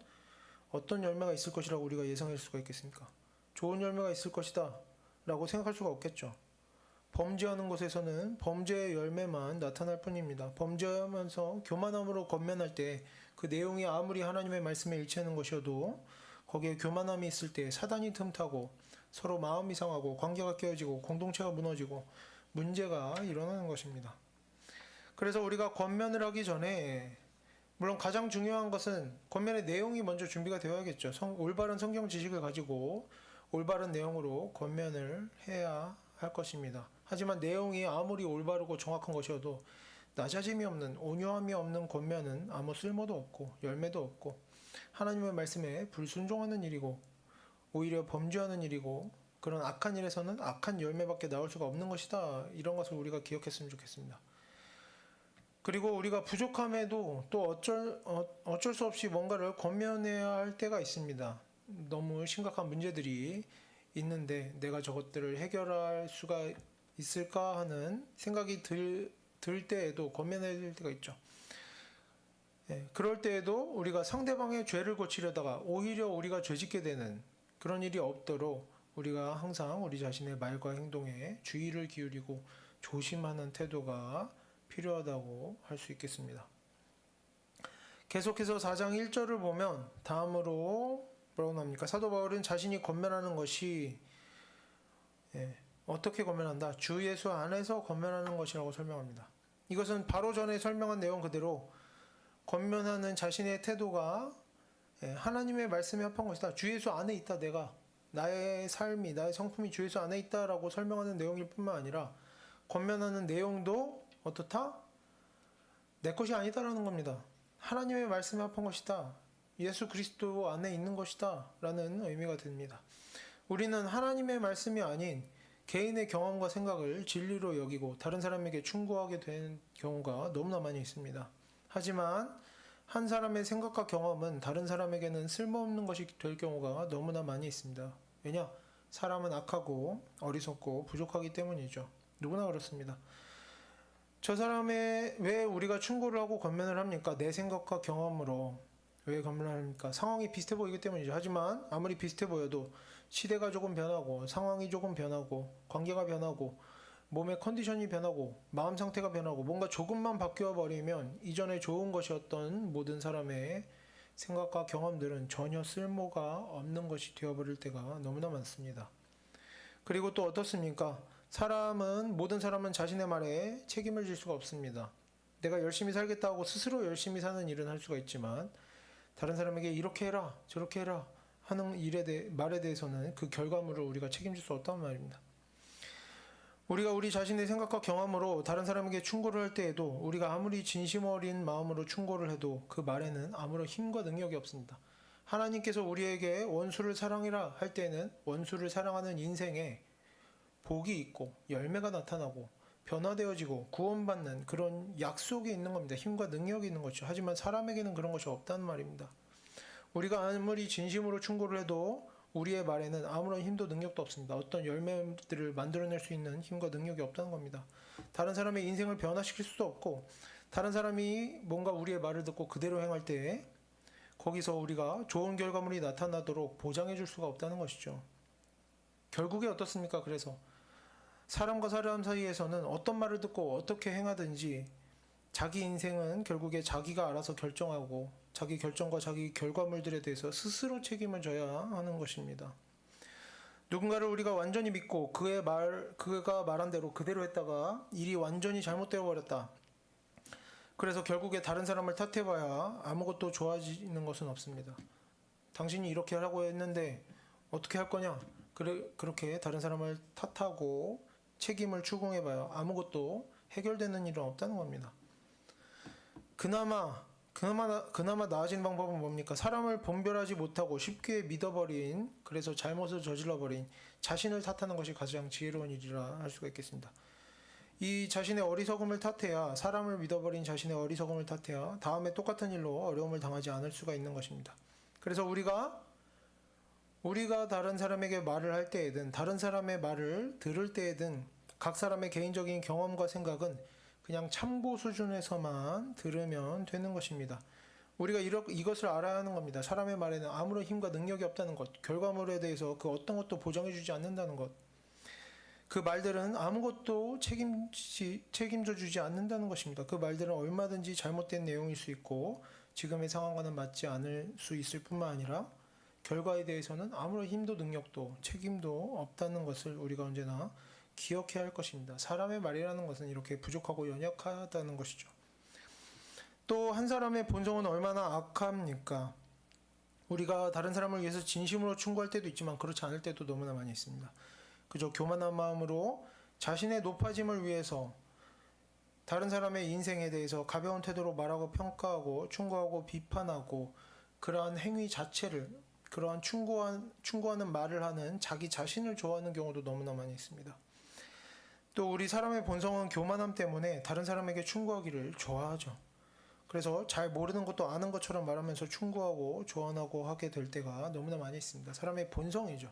어떤 열매가 있을 것이라고 우리가 예상할 수가 있겠습니까? 좋은 열매가 있을 것이다 라고 생각할 수가 없겠죠. 범죄하는 곳에서는 범죄의 열매만 나타날 뿐입니다. 범죄하면서 교만함으로 권면할 때 그 내용이 아무리 하나님의 말씀에 일치하는 것이어도 거기에 교만함이 있을 때 사단이 틈타고 서로 마음이 상하고 관계가 깨어지고 공동체가 무너지고 문제가 일어나는 것입니다. 그래서 우리가 권면을 하기 전에 물론 가장 중요한 것은 권면의 내용이 먼저 준비가 되어야겠죠. 올바른 성경 지식을 가지고 올바른 내용으로 권면을 해야 할 것입니다. 하지만 내용이 아무리 올바르고 정확한 것이어도 낮아짐이 없는 온유함이 없는 권면은 아무 쓸모도 없고 열매도 없고 하나님의 말씀에 불순종하는 일이고 오히려 범죄하는 일이고 그런 악한 일에서는 악한 열매밖에 나올 수가 없는 것이다. 이런 것을 우리가 기억했으면 좋겠습니다. 그리고 우리가 부족함에도 또 어쩔 수 없이 뭔가를 권면해야 할 때가 있습니다. 너무 심각한 문제들이 있는데 내가 저것들을 해결할 수가 있을까 하는 생각이 들 때에도 권면해야 될 때가 있죠. 그럴 때에도 우리가 상대방의 죄를 고치려다가 오히려 우리가 죄짓게 되는 그런 일이 없도록 우리가 항상 우리 자신의 말과 행동에 주의를 기울이고 조심하는 태도가 필요하다고 할 수 있겠습니다. 계속해서 4장 1절을 보면 다음으로 뭐라고 나옵니까? 사도 바울은 자신이 권면하는 것이 어떻게 권면한다? 주 예수 안에서 권면하는 것이라고 설명합니다. 이것은 바로 전에 설명한 내용 그대로 권면하는 자신의 태도가 하나님의 말씀에 합한 것이다. 주 예수 안에 있다. 내가 나의 삶이 나의 성품이 주 예수 안에 있다라고 설명하는 내용일 뿐만 아니라 권면하는 내용도 어떻다? 내 것이 아니다라는 겁니다. 하나님의 말씀에 합한 것이다. 예수 그리스도 안에 있는 것이다 라는 의미가 됩니다. 우리는 하나님의 말씀이 아닌 개인의 경험과 생각을 진리로 여기고 다른 사람에게 충고하게 된 경우가 너무나 많이 있습니다. 하지만 한 사람의 생각과 경험은 다른 사람에게는 쓸모없는 것이 될 경우가 너무나 많이 있습니다. 왜냐? 사람은 악하고 어리석고 부족하기 때문이죠. 누구나 그렇습니다. 저 사람의 왜 우리가 충고를 하고 권면을 합니까? 내 생각과 경험으로 왜 권면을 합니까? 상황이 비슷해 보이기 때문이죠. 하지만 아무리 비슷해 보여도 시대가 조금 변하고 상황이 조금 변하고 관계가 변하고 몸의 컨디션이 변하고 마음 상태가 변하고 뭔가 조금만 바뀌어 버리면 이전에 좋은 것이었던 모든 사람의 생각과 경험들은 전혀 쓸모가 없는 것이 되어버릴 때가 너무나 많습니다. 그리고 또 어떻습니까? 모든 사람은 자신의 말에 책임을 질 수가 없습니다. 내가 열심히 살겠다고 스스로 열심히 사는 일은 할 수가 있지만 다른 사람에게 이렇게 해라 저렇게 해라 하는 말에 대해서는 그 결과물을 우리가 책임질 수 없단 말입니다. 우리가 우리 자신의 생각과 경험으로 다른 사람에게 충고를 할 때에도 우리가 아무리 진심 어린 마음으로 충고를 해도 그 말에는 아무런 힘과 능력이 없습니다. 하나님께서 우리에게 원수를 사랑해라 할 때는 원수를 사랑하는 인생에 복이 있고 열매가 나타나고 변화되어지고 구원받는 그런 약속이 있는 겁니다. 힘과 능력이 있는 것이죠. 하지만 사람에게는 그런 것이 없다는 말입니다. 우리가 아무리 진심으로 충고를 해도 우리의 말에는 아무런 힘도 능력도 없습니다. 어떤 열매들을 만들어낼 수 있는 힘과 능력이 없다는 겁니다. 다른 사람의 인생을 변화시킬 수도 없고 다른 사람이 뭔가 우리의 말을 듣고 그대로 행할 때 거기서 우리가 좋은 결과물이 나타나도록 보장해 줄 수가 없다는 것이죠. 결국에 어떻습니까? 그래서 사람과 사람 사이에서는 어떤 말을 듣고 어떻게 행하든지 자기 인생은 결국에 자기가 알아서 결정하고 자기 결정과 자기 결과물들에 대해서 스스로 책임을 져야 하는 것입니다. 누군가를 우리가 완전히 믿고 그가 말한 대로 그대로 했다가 일이 완전히 잘못되어 버렸다. 그래서 결국에 다른 사람을 탓해봐야 아무것도 좋아지는 것은 없습니다. 당신이 이렇게 하라고 했는데 어떻게 할 거냐? 그렇게 다른 사람을 탓하고 책임을 추궁해봐야 아무것도 해결되는 일은 없다는 겁니다. 그나마 나아진 방법은 뭡니까? 사람을 분별하지 못하고 쉽게 믿어버린, 그래서 잘못을 저질러버린 자신을 탓하는 것이 가장 지혜로운 일이라 할 수가 있겠습니다. 이 자신의 어리석음을 탓해야, 사람을 믿어버린 자신의 어리석음을 탓해야 다음에 똑같은 일로 어려움을 당하지 않을 수가 있는 것입니다. 그래서 우리가 다른 사람에게 말을 할 때에든 다른 사람의 말을 들을 때에든 각 사람의 개인적인 경험과 생각은 그냥 참고 수준에서만 들으면 되는 것입니다. 우리가 이것을 알아야 하는 겁니다. 사람의 말에는 아무런 힘과 능력이 없다는 것, 결과물에 대해서 그 어떤 것도 보장해주지 않는다는 것, 그 말들은 아무것도 책임져 주지 않는다는 것입니다. 그 말들은 얼마든지 잘못된 내용일 수 있고 지금의 상황과는 맞지 않을 수 있을 뿐만 아니라 결과에 대해서는 아무런 힘도 능력도 책임도 없다는 것을 우리가 언제나 기억해야 할 것입니다. 사람의 말이라는 것은 이렇게 부족하고 연약하다는 것이죠. 또 한 사람의 본성은 얼마나 악합니까? 우리가 다른 사람을 위해서 진심으로 충고할 때도 있지만 그렇지 않을 때도 너무나 많이 있습니다. 그저 교만한 마음으로 자신의 높아짐을 위해서 다른 사람의 인생에 대해서 가벼운 태도로 말하고 평가하고 충고하고 비판하고 그러한 행위 자체를, 그러한 충고하는 말을 하는 자기 자신을 좋아하는 경우도 너무나 많이 있습니다. 또 우리 사람의 본성은 교만함 때문에 다른 사람에게 충고하기를 좋아하죠. 그래서 잘 모르는 것도 아는 것처럼 말하면서 충고하고 조언하고 하게 될 때가 너무나 많이 있습니다. 사람의 본성이죠.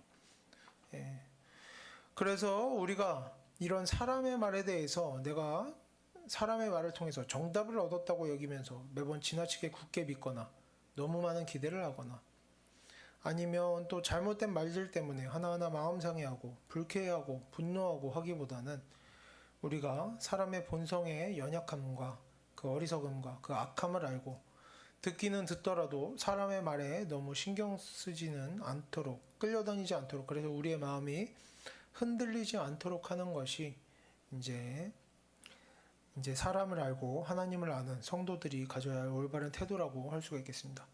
예. 그래서 우리가 이런 사람의 말에 대해서 내가 사람의 말을 통해서 정답을 얻었다고 여기면서 매번 지나치게 굳게 믿거나 너무 많은 기대를 하거나 아니면 또 잘못된 말들 때문에 하나하나 마음 상해하고 불쾌해하고 분노하고 하기보다는 우리가 사람의 본성의 연약함과 그 어리석음과 그 악함을 알고 듣기는 듣더라도 사람의 말에 너무 신경 쓰지는 않도록, 끌려다니지 않도록, 그래서 우리의 마음이 흔들리지 않도록 하는 것이 이제 사람을 알고 하나님을 아는 성도들이 가져야 할 올바른 태도라고 할 수가 있겠습니다.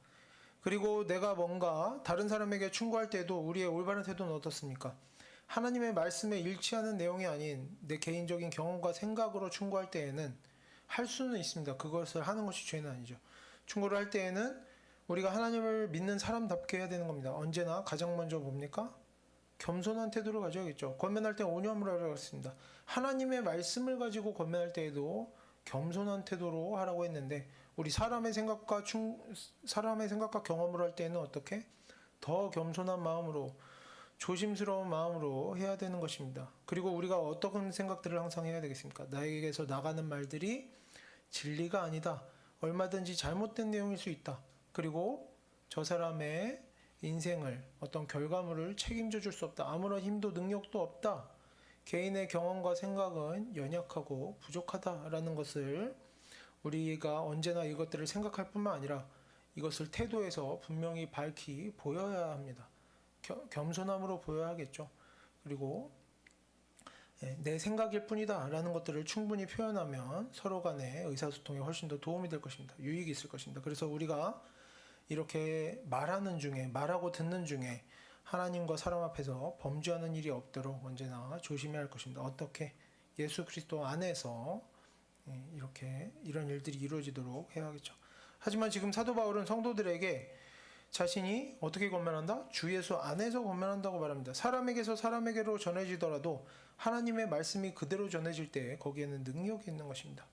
그리고 내가 뭔가 다른 사람에게 충고할 때도 우리의 올바른 태도는 어떻습니까? 하나님의 말씀에 일치하는 내용이 아닌 내 개인적인 경험과 생각으로 충고할 때에는 할 수는 있습니다. 그것을 하는 것이 죄는 아니죠. 충고를 할 때에는 우리가 하나님을 믿는 사람답게 해야 되는 겁니다. 언제나 가장 먼저 뭡니까? 겸손한 태도를 가져야겠죠. 권면할 때 온유함으로 하라고 했습니다. 하나님의 말씀을 가지고 권면할 때에도 겸손한 태도로 하라고 했는데 우리 사람의 생각과 경험을 할 때는 어떻게? 더 겸손한 마음으로, 조심스러운 마음으로 해야 되는 것입니다. 그리고 우리가 어떤 생각들을 항상 해야 되겠습니까? 나에게서 나가는 말들이 진리가 아니다. 얼마든지 잘못된 내용일 수 있다. 그리고 저 사람의 인생을, 어떤 결과물을 책임져 줄 수 없다. 아무런 힘도 능력도 없다. 개인의 경험과 생각은 연약하고 부족하다라는 것을 우리가 언제나 이것들을 생각할 뿐만 아니라 이것을 태도에서 분명히 밝히 보여야 합니다. 겸손함으로 보여야겠죠. 그리고 내 생각일 뿐이다 라는 것들을 충분히 표현하면 서로 간의 의사소통에 훨씬 더 도움이 될 것입니다. 유익이 있을 것입니다. 그래서 우리가 이렇게 말하고 듣는 중에 하나님과 사람 앞에서 범죄하는 일이 없도록 언제나 조심해야 할 것입니다. 어떻게? 예수 그리스도 안에서 이렇게 이런 일들이 이루어지도록 해야겠죠. 하지만 지금 사도 바울은 성도들에게 자신이 어떻게 권면한다? 주 예수 안에서 권면한다고 말합니다. 사람에게서 사람에게로 전해지더라도 하나님의 말씀이 그대로 전해질 때 거기에는 능력이 있는 것입니다.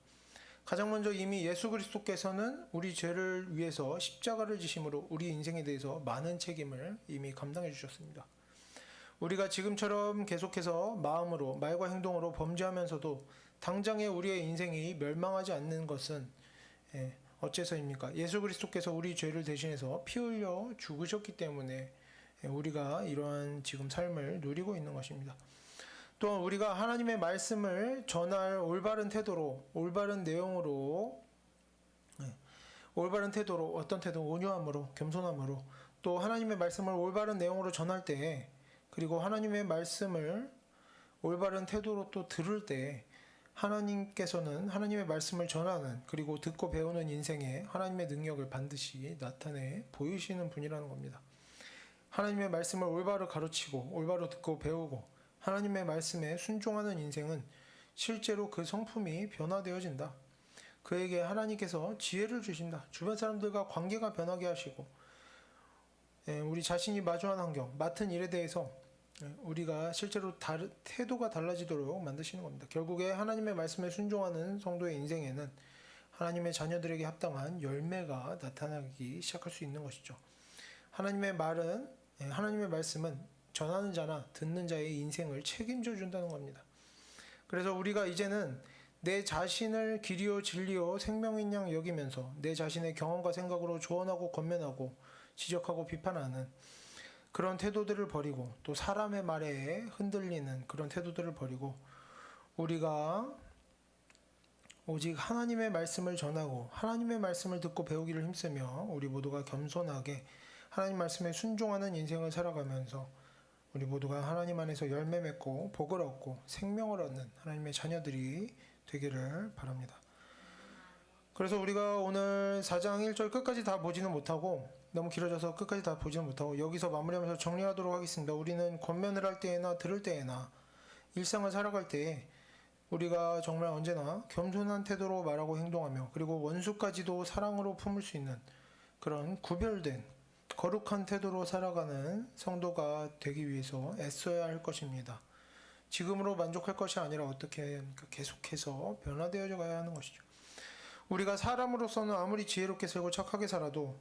가장 먼저 이미 예수 그리스도께서는 우리 죄를 위해서 십자가를 지심으로 우리 인생에 대해서 많은 책임을 이미 감당해 주셨습니다. 우리가 지금처럼 계속해서 마음으로, 말과 행동으로 범죄하면서도 당장에 우리의 인생이 멸망하지 않는 것은 어째서입니까? 예수 그리스도께서 우리 죄를 대신해서 피 흘려 죽으셨기 때문에 우리가 이러한 지금 삶을 누리고 있는 것입니다. 또한 우리가 하나님의 말씀을 전할 올바른 태도로, 올바른 내용으로, 올바른 태도로, 어떤 태도? 온유함으로, 겸손함으로, 또 하나님의 말씀을 올바른 내용으로 전할 때, 그리고 하나님의 말씀을 올바른 태도로 또 들을 때, 하나님께서는 하나님의 말씀을 전하는, 그리고 듣고 배우는 인생에 하나님의 능력을 반드시 나타내 보이시는 분이라는 겁니다. 하나님의 말씀을 올바로 가르치고 올바로 듣고 배우고 하나님의 말씀에 순종하는 인생은 실제로 그 성품이 변화되어진다. 그에게 하나님께서 지혜를 주신다. 주변 사람들과 관계가 변하게 하시고 우리 자신이 마주한 환경, 맡은 일에 대해서 우리가 실제로 태도가 달라지도록 만드시는 겁니다. 결국에 하나님의 말씀에 순종하는 성도의 인생에는 하나님의 자녀들에게 합당한 열매가 나타나기 시작할 수 있는 것이죠. 하나님의 말씀은 전하는 자나 듣는 자의 인생을 책임져 준다는 겁니다. 그래서 우리가 이제는 내 자신을 길이요 진리요 생명인 양 여기면서 내 자신의 경험과 생각으로 조언하고 권면하고 지적하고 비판하는 그런 태도들을 버리고 또 사람의 말에 흔들리는 그런 태도들을 버리고 우리가 오직 하나님의 말씀을 전하고 하나님의 말씀을 듣고 배우기를 힘쓰며 우리 모두가 겸손하게 하나님 말씀에 순종하는 인생을 살아가면서 우리 모두가 하나님 안에서 열매 맺고 복을 얻고 생명을 얻는 하나님의 자녀들이 되기를 바랍니다. 그래서 우리가 오늘 4장 1절 끝까지 다 보지는 못하고 너무 길어져서 끝까지 다 보지는 못하고 여기서 마무리하면서 정리하도록 하겠습니다. 우리는 권면을 할 때에나 들을 때에나 일상을 살아갈 때에 우리가 정말 언제나 겸손한 태도로 말하고 행동하며 그리고 원수까지도 사랑으로 품을 수 있는 그런 구별된 거룩한 태도로 살아가는 성도가 되기 위해서 애써야 할 것입니다. 지금으로 만족할 것이 아니라 어떻게 계속해서 변화되어져 가야 하는 것이죠. 우리가 사람으로서는 아무리 지혜롭게 살고 착하게 살아도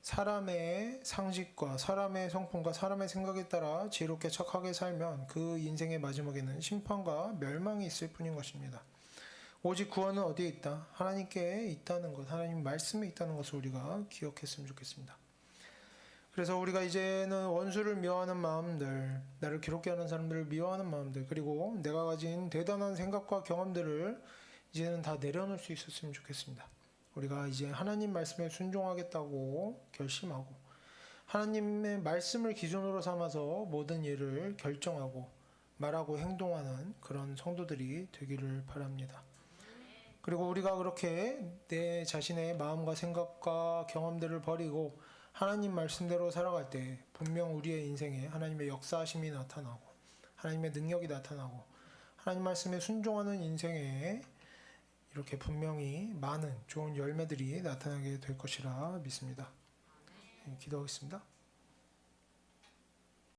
사람의 상식과 사람의 성품과 사람의 생각에 따라 지혜롭게 착하게 살면 그 인생의 마지막에는 심판과 멸망이 있을 뿐인 것입니다. 오직 구원은 어디에 있다? 하나님께 있다는 것, 하나님 말씀에 있다는 것을 우리가 기억했으면 좋겠습니다. 그래서 우리가 이제는 원수를 미워하는 마음들, 나를 괴롭게 하는 사람들을 미워하는 마음들, 그리고 내가 가진 대단한 생각과 경험들을 이제는 다 내려놓을 수 있었으면 좋겠습니다. 우리가 이제 하나님 말씀에 순종하겠다고 결심하고 하나님의 말씀을 기준으로 삼아서 모든 일을 결정하고 말하고 행동하는 그런 성도들이 되기를 바랍니다. 그리고 우리가 그렇게 내 자신의 마음과 생각과 경험들을 버리고 하나님 말씀대로 살아갈 때 분명 우리의 인생에 하나님의 역사하심이 나타나고 하나님의 능력이 나타나고 하나님 말씀에 순종하는 인생에 이렇게 분명히 많은 좋은 열매들이 나타나게 될 것이라 믿습니다. 기도하겠습니다.